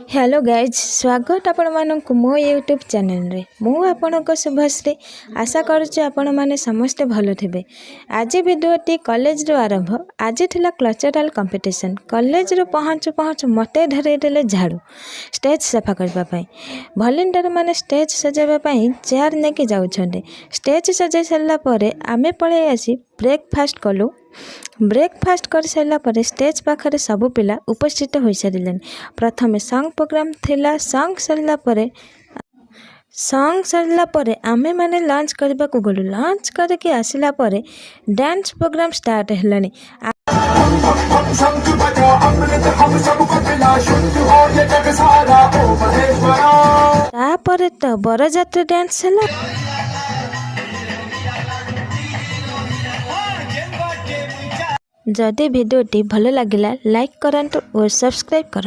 Hello guys स्वागत आपण मानक मो यूट्यूब चैनल रे मु आपणक शुभश्री आशा करुच्चे आपण माने समस्ते भलो थे। आज भिडियोटी कॉलेज रो आरंभ। आज थिला कल्चरल कंपटीशन। कॉलेज रो पहुँचु पहुँचु मते धरैदेले झाड़ू स्टेज सफा करने। भलेंटियर माने स्टेज सजाइबा पई चेयर नेकी जाउछन्ते। स्टेज सजाई सारा पर आमे पळे आसी ब्रेकफास्ट कलु। ब्रेकफास्ट कर सारा पर स्टेज पाखरे सबु पिला उपस्थित हो सारे। प्रथमे सॉन्ग प्रोग्राम थिला। सॉन्ग सरला पर आमे माने लंच करबा को गलु। लंच करके आसिला पर डांस प्रोग्राम स्टार्ट हेलानी। तापर तो बरजात्री डांस हला। जदि भिडियोटी भल लगिला लाइक करंतु और सब्सक्राइब करंतु।